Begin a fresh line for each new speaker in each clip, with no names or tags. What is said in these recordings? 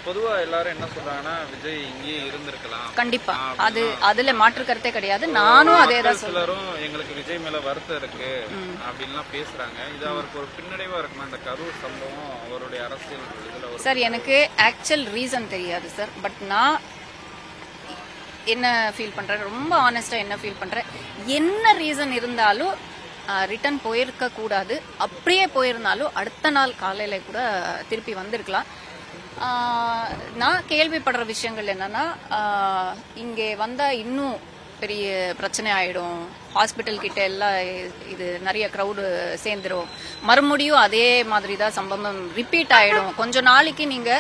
பொதுவா எல்லாரும் என்ன சொல்றாங்கன்னா விஜய் இங்கேயே இருந்திருக்கலாம்.
கண்டிப்பா அதுல மாற்று கருத்தே கிடையாது. நானும் அதே தான்
சிலரும் எங்களுக்கு விஜய் மேல வருத்தம் இருக்கு அப்படின்லாம் பேசுறாங்க. இது அவருக்கு ஒரு பின்னடைவா இருக்குமா இந்த கரூர் சம்பவம் அவருடைய அரசியல் இதுல?
சார் எனக்கு ஆக்சுவல் ரீசன் தெரியாது சார். பட் நான் என்ன ஃபீல் பண்றேன், ரொம்ப ஆனஸ்டா என்ன ஃபீல் பண்றேன், என்ன ரீசன் இருந்தாலும் ரிட்டர்ன் போயிருக்க கூடாது. அப்படியே போயிருந்தாலும் அடுத்த நாள் காலையில கூட திருப்பி வந்திருக்கலாம். நான் கேள்விப்படுற விஷயங்கள் என்னன்னா, இங்கே வந்தா இன்னும் பெரிய பிரச்சனை ஆயிடும், ஹாஸ்பிட்டல் கிட்ட எல்லாம் இது நிறைய க்ரௌடு சேர்ந்துரும், மறுபடியும் அதே மாதிரி தான் சம்பவம் ரிப்பீட் ஆயிடும், கொஞ்ச நாளைக்கு நீங்க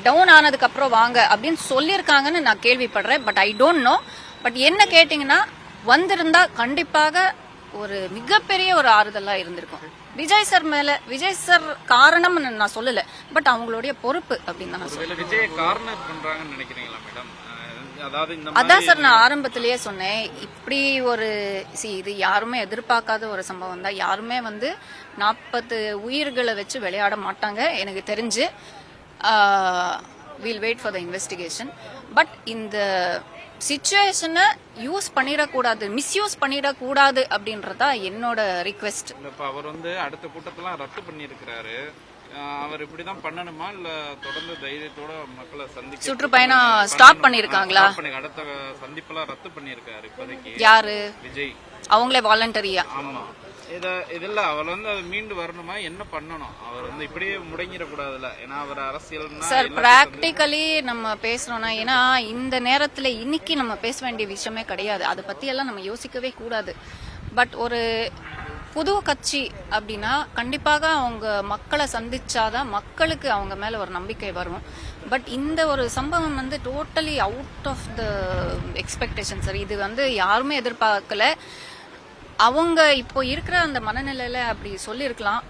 டவுன் ஆனதுக்கு அப்புறம் வாங்க அப்படின்னு சொல்லியிருக்காங்கன்னு நான் கேள்விப்படுறேன். But I don't know. பட் என்ன கேட்டீங்கன்னா, வந்திருந்தா கண்டிப்பாக ஒரு மிகப்பெரிய ஒரு ஆறுதலா இருந்திருக்கும். விஜய் சார் மேல, விஜய் சார் காரணம் நான் சொல்லல, பட் அவங்களுடைய பொறுப்பு அப்படின்னு நான் சொல்றேன்.
விஜய் கார்னர் பண்றாங்கன்னு நினைக்கிறீங்களா மேடம்?
அதான் சார் நான் ஆரம்பத்திலேயே சொன்னேன், இப்படி ஒரு இது யாருமே எதிர்பார்க்காத ஒரு சம்பவம் தான். யாருமே 40 உயிர்களை வச்சு விளையாட மாட்டாங்க எனக்கு தெரிஞ்சு. we'll wait for the investigation. But இந்த சிச்சுவேஷனை யூஸ் பண்ணிடக்கூடாது, மிஸ்யூஸ் பண்ணிடக்கூடாது அப்படின்றதா என்னோட ரிக்வெஸ்ட்.
அவர் அடுத்த கூட்டத்தெல்லாம் ரத்து பண்ணியிருக்கிறாரு. அவர் இப்படிதான் பண்ணணுமா இல்ல தொடர்ந்து தைரியத்தோட மக்களை சந்திக்க
சுற்றுப்பயணம் ஸ்டாப் பண்ணிருக்காங்களா?
அடுத்த சந்திப்பெல்லாம் ரத்து பண்ணிருக்காரு இப்போதைக்கு.
யாரு?
விஜய்
அவங்களே வாலண்டரியா?
ஆமா. இதுல அவர் மீண்டு வரணுமா, என்ன பண்ணணும்? அவர் இப்படியே முடங்கிடக்கூடாதுல்ல, ஏன்னா அவர் அரசியல்
சார் பிராக்டிகலி நம்ம பேசுறோம்னா, ஏன்னா இந்த நேரத்துல இன்னைக்கு நம்ம பேச வேண்டிய விஷயமே கிடையாது, அதை பத்தி எல்லாம் நம்ம யோசிக்கவே கூடாது. பட் ஒரு புது கட்சி அப்படின்னா கண்டிப்பாக அவங்க மக்களை சந்திச்சாதான் மக்களுக்கு அவங்க மேல ஒரு நம்பிக்கை வரும். பட் இந்த ஒரு சம்பவம் totally out of the expectation sir. இது யாருமே எதிர்பார்க்கல. அவங்க இப்போ இருக்கிற அந்த மனநிலையில அப்படி சொல்லியிருக்கலாம்.